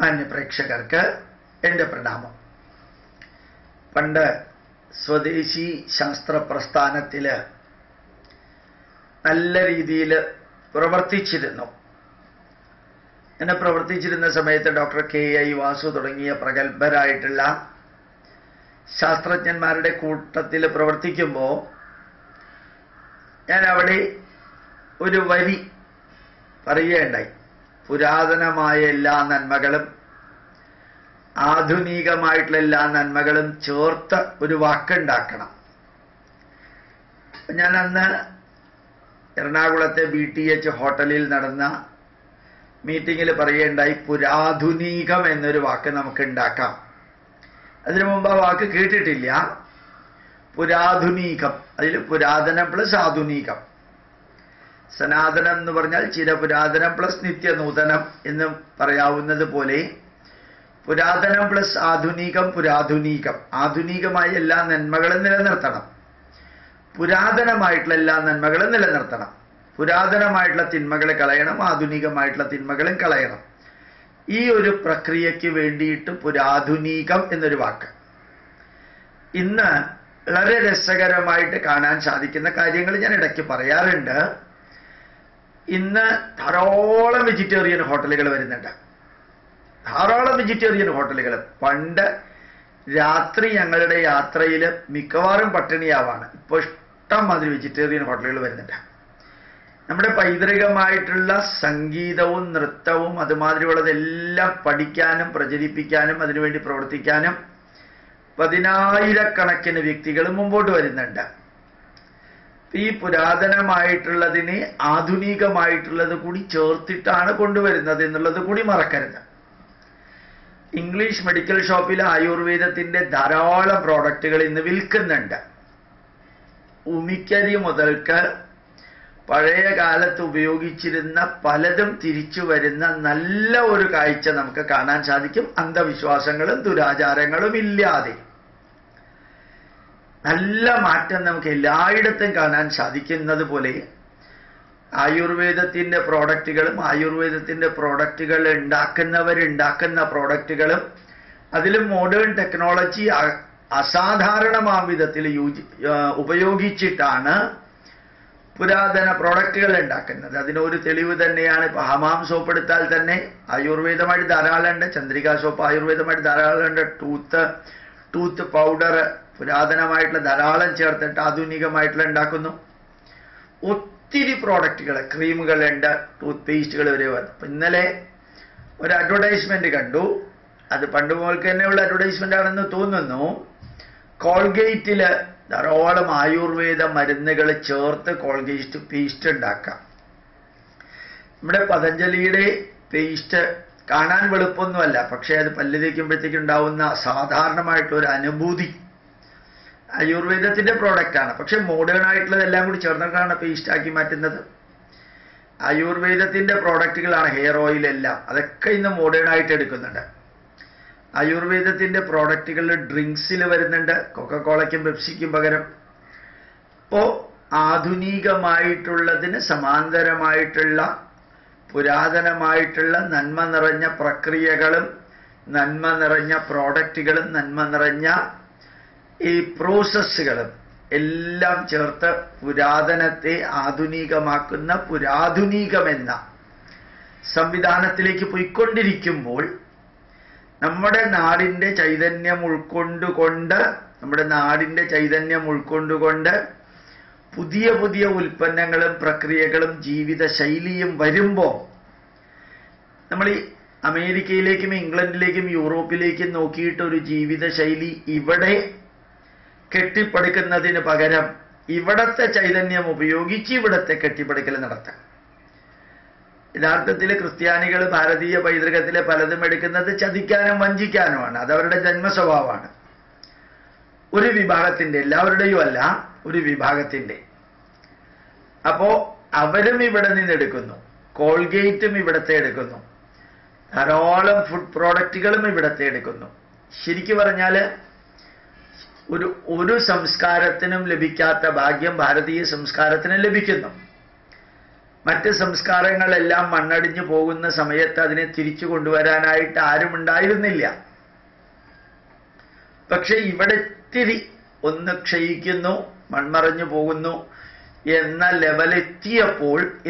മാന്യപ്രേക്ഷകർക്ക് എൻ്റെ പ്രണാമം. പണ്ട് സ്വദേശി ശാസ്ത്ര പ്രസ്ഥാനത്തിൽ നല്ല രീതിയിൽ പ്രവർത്തിച്ചിരുന്നു. എന്നെ പ്രവർത്തിച്ചിരുന്ന സമയത്ത് ഡോക്ടർ KI വാസു തുടങ്ങിയ പ്രഗത്ഭരായിട്ടുള്ള ശാസ്ത്രജ്ഞന്മാരുടെ കൂട്ടത്തിൽ പ്രവർത്തിക്കുമ്പോൾ ഞാൻ അവിടെ ഒരു വരി പറയുകയുണ്ടായി. പുരാതനമായ എല്ലാ നന്മകളും ആധുനികമായിട്ടുള്ള എല്ലാ നന്മകളും ചേർത്ത് ഒരു വാക്കുണ്ടാക്കണം. ഞാൻ അന്ന് എറണാകുളത്തെ BTH ഹോട്ടലിൽ നടന്ന മീറ്റിങ്ങിൽ പറയുകയുണ്ടായി, പുരാധുനികം എന്നൊരു വാക്ക് നമുക്ക് ഉണ്ടാക്കാം. അതിനു മുമ്പ് ആ വാക്ക് കേട്ടിട്ടില്ല. പുരാധുനികം, അതിൽ പുരാതനം പ്ലസ് ആധുനികം. സനാതനം എന്ന് പറഞ്ഞാൽ ചിരപുരാതനം പ്ലസ് നിത്യനൂതനം എന്ന് പറയാവുന്നത് പോലെ പുരാതനം പ്ലസ് ആധുനികം. പുരാധുനികം, ആധുനികമായ എല്ലാ നന്മകളും നിലനിർത്തണം, പുരാതനമായിട്ടുള്ള എല്ലാ നന്മകളും നിലനിർത്തണം. പുരാതനമായിട്ടുള്ള തിന്മകളെ കളയണം, ആധുനികമായിട്ടുള്ള തിന്മകളും കളയണം. ഈ ഒരു പ്രക്രിയയ്ക്ക് വേണ്ടിയിട്ട് പുരാധുനികം എന്നൊരു വാക്ക്. ഇന്ന് വളരെ രസകരമായിട്ട് കാണാൻ സാധിക്കുന്ന കാര്യങ്ങൾ ഞാൻ ഇടയ്ക്ക് പറയാറുണ്ട്. ഇന്ന് ധാരാളം വെജിറ്റേറിയൻ ഹോട്ടലുകൾ വരുന്നുണ്ട്, ധാരാളം വെജിറ്റേറിയൻ ഹോട്ടലുകൾ. പണ്ട് രാത്രി ഞങ്ങളുടെ യാത്രയിൽ മിക്കവാറും പട്ടിണിയാവാണ്. ഇപ്പോൾ ഇഷ്ടം മാതിരി വെജിറ്റേറിയൻ ഹോട്ടലുകൾ വരുന്നുണ്ട്. നമ്മുടെ പൈതൃകമായിട്ടുള്ള സംഗീതവും നൃത്തവും അതുമാതിരിയുള്ളതെല്ലാം പഠിക്കാനും പ്രചരിപ്പിക്കാനും അതിനുവേണ്ടി പ്രവർത്തിക്കാനും പതിനായിരക്കണക്കിന് വ്യക്തികൾ മുമ്പോട്ട് വരുന്നുണ്ട്. ഈ പുരാതനമായിട്ടുള്ളതിനെ ആധുനികമായിട്ടുള്ളത് കൂടി ചേർത്തിട്ടാണ് കൊണ്ടുവരുന്നത് എന്നുള്ളത് കൂടി മറക്കരുത്. ഇംഗ്ലീഷ് മെഡിക്കൽ ഷോപ്പിൽ ആയുർവേദത്തിന്റെ ധാരാളം പ്രോഡക്റ്റുകൾ ഇന്ന് വിൽക്കുന്നുണ്ട്. ഉമിക്കരി മുതൽക്ക് പഴയ കാലത്ത് ഉപയോഗിച്ചിരുന്ന പലതും തിരിച്ചു വരുന്ന നല്ല ഒരു കാഴ്ച നമുക്ക് കാണാൻ സാധിക്കും. അന്ധവിശ്വാസങ്ങളും ദുരാചാരങ്ങളും ഇല്ലാതെ നല്ല മാറ്റം നമുക്ക് എല്ലായിടത്തും കാണാൻ സാധിക്കുന്നത് പോലെ ആയുർവേദത്തിന്റെ പ്രോഡക്റ്റുകളും ആയുർവേദത്തിന്റെ പ്രോഡക്റ്റുകൾ ഉണ്ടാക്കുന്ന പ്രോഡക്റ്റുകളും അതിലും മോഡേൺ ടെക്നോളജി അസാധാരണമായ വിധത്തിൽ ഉപയോഗിച്ചിട്ടാണ് പുരാതന പ്രോഡക്റ്റുകൾ ഉണ്ടാക്കുന്നത്. അതിനൊരു തെളിവ് തന്നെയാണ് ഇപ്പൊ ഹമാം സോപ്പ് എടുത്താൽ തന്നെ ആയുർവേദമായിട്ട് ധാരാളമുണ്ട്. ചന്ദ്രിക സോപ്പ് ആയുർവേദമായിട്ട് ധാരാളമുണ്ട്. ടൂത്ത് പൗഡർ പുരാതനമായിട്ടുള്ള ധാരാളം ചേർത്തിട്ട് ആധുനികമായിട്ടുള്ള ഉണ്ടാക്കുന്നു. ഒത്തിരി പ്രോഡക്റ്റുകൾ, ക്രീമുകളുണ്ട്, ടൂത്ത് പേസ്റ്റുകൾ വരെ വന്നു. ഇന്നലെ ഒരു അഡ്വർടൈസ്മെന്റ് കണ്ടു. അത് പണ്ട് മുതൽക്ക് തന്നെയുള്ള അഡ്വർടൈസ്മെന്റ് ആണെന്ന് തോന്നുന്നു. കോൾഗേറ്റില് ധാരാളം ആയുർവേദ മരുന്നുകൾ ചേർത്ത് കോൾഗേറ്റ് പേസ്റ്റ് ഉണ്ടാക്കാം. നമ്മുടെ പതഞ്ജലിയുടെ പേസ്റ്റ് കാണാൻ വെളുപ്പൊന്നുമല്ല, പക്ഷേ അത് പല്ല് തേക്കുമ്പോഴത്തേക്ക് ഉണ്ടാവുന്ന അസാധാരണമായിട്ടൊരു അനുഭൂതി ആയുർവേദത്തിന്റെ പ്രോഡക്റ്റാണ്. പക്ഷെ മോഡേൺ ആയിട്ടുള്ളതെല്ലാം കൂടി ചേർന്നിട്ടാണ് പേസ്റ്റ് ആക്കി മാറ്റുന്നത്. ആയുർവേദത്തിന്റെ പ്രോഡക്റ്റുകളാണ് ഹെയർ ഓയിൽ എല്ലാം, അതൊക്കെ ഇന്ന് മോഡേൺ ആയിട്ട് എടുക്കുന്നുണ്ട്. ആയുർവേദത്തിന്റെ പ്രോഡക്റ്റുകൾ ഡ്രിങ്ക്സിൽ വരുന്നുണ്ട്, കൊക്കക്കോളയ്ക്കും പെപ്സിക്കും പകരം. അപ്പോൾ ആധുനികമായിട്ടുള്ളതിന് സമാന്തരമായിട്ടുള്ള പുരാതനമായിട്ടുള്ള നന്മ നിറഞ്ഞ പ്രക്രിയകളും നന്മ നിറഞ്ഞ പ്രോഡക്റ്റുകളും നന്മ നിറഞ്ഞ ഈ പ്രോസസ്സുകളും എല്ലാം ചേർത്ത് പുരാതനത്തെ ആധുനികമാക്കുന്ന പുരാധുനികമെന്ന സംവിധാനത്തിലേക്ക് പോയിക്കൊണ്ടിരിക്കുമ്പോൾ നമ്മുടെ നാടിൻ്റെ ചൈതന്യം ഉൾക്കൊണ്ടുകൊണ്ട് പുതിയ പുതിയ ഉൽപ്പന്നങ്ങളും പ്രക്രിയകളും ജീവിത ശൈലിയും വരുമ്പോൾ നമ്മൾ ഈ അമേരിക്കയിലേക്കും ഇംഗ്ലണ്ടിലേക്കും യൂറോപ്പിലേക്കും നോക്കിയിട്ട് ഒരു ജീവിത ശൈലി ഇവിടെ കെട്ടിപ്പടുക്കുന്നതിന് പകരം ഇവിടത്തെ ചൈതന്യം ഉപയോഗിച്ച് ഇവിടത്തെ കെട്ടിപ്പടുക്കൽ നടത്താം. യഥാർത്ഥത്തിൽ ക്രിസ്ത്യാനികൾ ഭാരതീയ പൈതൃകത്തിലെ പലതും എടുക്കുന്നത് ചതിക്കാനും വഞ്ചിക്കാനുമാണ്. അതവരുടെ ജന്മസ്വഭാവമാണ്. ഒരു വിഭാഗത്തിന്റെ, എല്ലാവരുടെയും അല്ല, ഒരു വിഭാഗത്തിന്റെ. അപ്പോ അവരും ഇവിടെ നിന്ന് എടുക്കുന്നു, കോൾഗേറ്റും ഇവിടത്തെ എടുക്കുന്നു, ധാരാളം ഫുഡ് പ്രോഡക്റ്റുകളും ഇവിടത്തെ എടുക്കുന്നു. ശരിക്കു പറഞ്ഞാൽ ഒരു സംസ്കാരത്തിനും ലഭിക്കാത്ത ഭാഗ്യം ഭാരതീയ സംസ്കാരത്തിന് ലഭിക്കുന്നു. മറ്റ് സംസ്കാരങ്ങളെല്ലാം മണ്ണടിഞ്ഞു പോകുന്ന സമയത്ത് അതിനെ തിരിച്ചു കൊണ്ടുവരാനായിട്ട് ആരും ഉണ്ടായിരുന്നില്ല. പക്ഷെ ഇവിടെ ഇത്തിരി ഒന്ന് ക്ഷയിക്കുന്നു, മൺമറഞ്ഞു പോകുന്നു എന്ന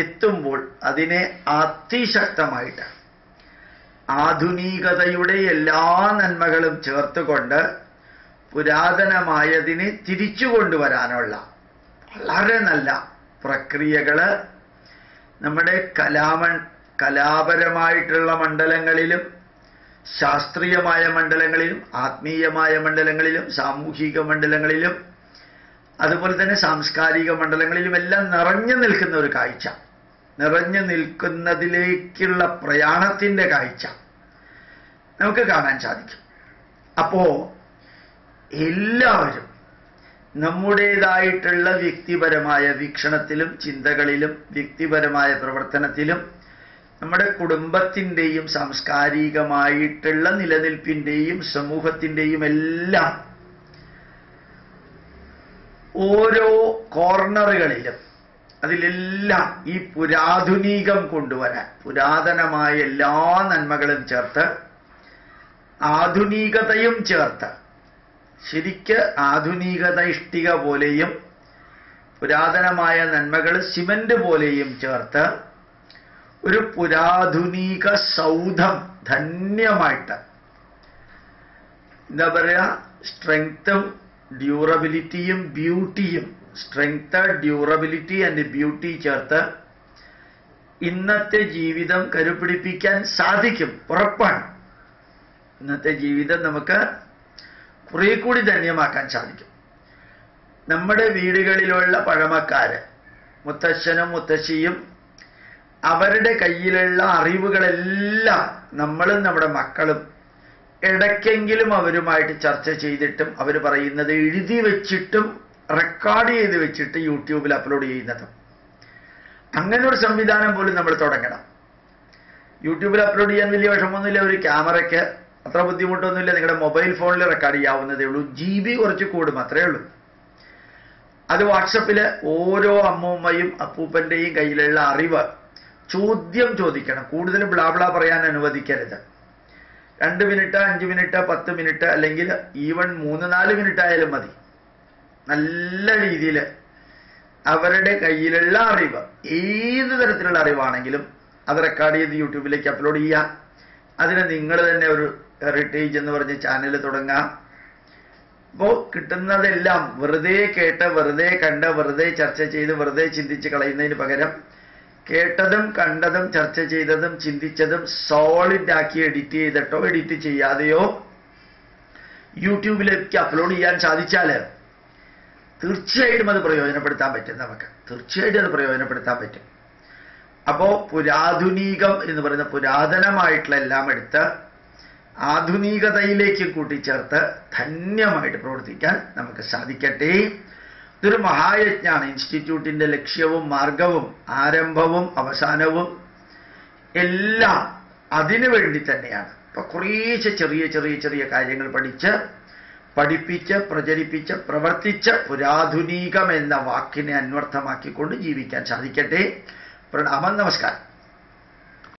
എത്തുമ്പോൾ അതിനെ അതിശക്തമായിട്ട് ആധുനികതയുടെ എല്ലാ നന്മകളും ചേർത്തുകൊണ്ട് പുരാതനമായതിനെ തിരിച്ചു കൊണ്ടുവരാനുള്ള വളരെ നല്ല പ്രക്രിയകള് നമ്മുടെ കലാപരമായിട്ടുള്ള മണ്ഡലങ്ങളിലും ശാസ്ത്രീയമായ മണ്ഡലങ്ങളിലും ആത്മീയമായ മണ്ഡലങ്ങളിലും സാമൂഹിക മണ്ഡലങ്ങളിലും അതുപോലെ തന്നെ സാംസ്കാരിക മണ്ഡലങ്ങളിലും എല്ലാം നിറഞ്ഞു നിൽക്കുന്ന ഒരു കാഴ്ച, നിറഞ്ഞു നിൽക്കുന്നതിലേക്കുള്ള പ്രയാണത്തിന്റെ കാഴ്ച നമുക്ക് കാണാൻ സാധിക്കും. അപ്പോ എല്ലാവരും നമ്മുടേതായിട്ടുള്ള വ്യക്തിപരമായ വീക്ഷണത്തിലും ചിന്തകളിലും വ്യക്തിപരമായ പ്രവർത്തനത്തിലും നമ്മുടെ കുടുംബത്തിൻ്റെയും സാംസ്കാരികമായിട്ടുള്ള നിലനിൽപ്പിൻ്റെയും സമൂഹത്തിൻ്റെയും എല്ലാം ഓരോ കോർണറുകളിലും അതിലെല്ലാം ഈ പുരാധുനികം കൊണ്ടുവരാൻ, പുരാതനമായ എല്ലാ നന്മകളും ചേർത്ത് ആധുനികതയും ചേർത്ത്, ശരിക്ക് ആധുനികത ഇഷ്ടിക പോലെയും പുരാതനമായ നന്മകൾ സിമന്റ് പോലെയും ചേർത്ത് ഒരു പുരാധുനിക സൗധം ധന്യമായിട്ട്, എന്താ പറയുക, സ്ട്രെങ്ത്തും ഡ്യൂറബിലിറ്റിയും ബ്യൂട്ടിയും, സ്ട്രെങ്ത്, ഡ്യൂറബിലിറ്റി ആൻഡ് ബ്യൂട്ടി ചേർത്ത് ഇന്നത്തെ ജീവിതം കരുപിടിപ്പിക്കാൻ സാധിക്കും, ഉറപ്പാണ്. ഇന്നത്തെ ജീവിതം നമുക്ക് കുറെ കൂടി ധന്യമാക്കാൻ സാധിക്കും. നമ്മുടെ വീടുകളിലുള്ള പഴമക്കാര്, മുത്തശ്ശനും മുത്തശ്ശിയും, അവരുടെ കയ്യിലുള്ള അറിവുകളെല്ലാം നമ്മളും നമ്മുടെ മക്കളും ഇടയ്ക്കെങ്കിലും അവരുമായിട്ട് ചർച്ച ചെയ്തിട്ടും അവർ പറയുന്നത് എഴുതി വെച്ചിട്ടും റെക്കോർഡ് ചെയ്ത് വെച്ചിട്ട് യൂട്യൂബിൽ അപ്ലോഡ് ചെയ്യുന്നതും, അങ്ങനെ ഒരു സംവിധാനം പോലും നമ്മൾ തുടങ്ങണം. യൂട്യൂബിൽ അപ്ലോഡ് ചെയ്യാൻ വലിയ വിഷമമൊന്നുമില്ല, ഒരു ക്യാമറയ്ക്ക് അത്ര ബുദ്ധിമുട്ടൊന്നുമില്ല. നിങ്ങളുടെ മൊബൈൽ ഫോണിൽ റെക്കോർഡ് ചെയ്യാവുന്നതേ ഉള്ളൂ. GB കുറച്ച് കൂടും, അത്രയേ ഉള്ളൂ. അത് വാട്സപ്പിൽ ഓരോ അമ്മൂമ്മയും അപ്പൂപ്പൻ്റെയും കയ്യിലുള്ള അറിവ് ചോദ്യം ചോദിക്കണം. കൂടുതൽ ബ്ലാബ്ലാ പറയാൻ അനുവദിക്കരുത്. 2 മിനിറ്റ്, 5 മിനിറ്റ്, 10 മിനിറ്റ്, അല്ലെങ്കിൽ ഈവൻ 3-4 മിനിറ്റ് ആയാലും മതി. നല്ല രീതിയിൽ അവരുടെ കയ്യിലുള്ള അറിവ്, ഏത് തരത്തിലുള്ള അറിവാണെങ്കിലും അത് റെക്കോർഡ് ചെയ്ത് യൂട്യൂബിലേക്ക് അപ്ലോഡ് ചെയ്യുക. അതിന് നിങ്ങൾ തന്നെ ഒരു ഹെറിറ്റേജ് എന്ന് പറഞ്ഞ ചാനൽ തുടങ്ങാം. അപ്പോൾ കിട്ടുന്നതെല്ലാം വെറുതെ കേട്ട്, വെറുതെ കണ്ട്, വെറുതെ ചർച്ച ചെയ്ത്, വെറുതെ ചിന്തിച്ച് കളയുന്നതിന് പകരം കേട്ടതും കണ്ടതും ചർച്ച ചെയ്തതും ചിന്തിച്ചതും സോളിഡ് ആക്കി എഡിറ്റ് ചെയ്തിട്ടോ എഡിറ്റ് ചെയ്യാതെയോ യൂട്യൂബിലേക്ക് അപ്ലോഡ് ചെയ്യാൻ സാധിച്ചാൽ തീർച്ചയായിട്ടും അത് പ്രയോജനപ്പെടുത്താൻ പറ്റും. നമുക്ക് തീർച്ചയായിട്ടും അത് പ്രയോജനപ്പെടുത്താൻ പറ്റും. അപ്പോൾ പുരാധുനികം എന്ന് പറയുന്ന പുരാതനമായിട്ടുള്ള എല്ലാം എടുത്ത് ആധുനികതയിലേക്ക് കൂട്ടിച്ചേർത്ത് ധന്യമായിട്ട് പ്രവർത്തിക്കാൻ നമുക്ക് സാധിക്കട്ടെ. ഇതൊരു മഹായജ്ഞാണ്. ഇൻസ്റ്റിറ്റ്യൂട്ടിന്റെ ലക്ഷ്യവും മാർഗവും ആരംഭവും അവസാനവും എല്ലാം അതിനു വേണ്ടി തന്നെയാണ്. അപ്പൊ കുറേശ്ശെ ചെറിയ ചെറിയ ചെറിയ കാര്യങ്ങൾ പഠിപ്പിച്ച് പ്രചരിപ്പിച്ച് പ്രവർത്തിച്ച് പുരാധുനികം എന്ന വാക്കിനെ അന്വർത്ഥമാക്കിക്കൊണ്ട് ജീവിക്കാൻ സാധിക്കട്ടെ. പ്രണാമം, നമസ്കാരം.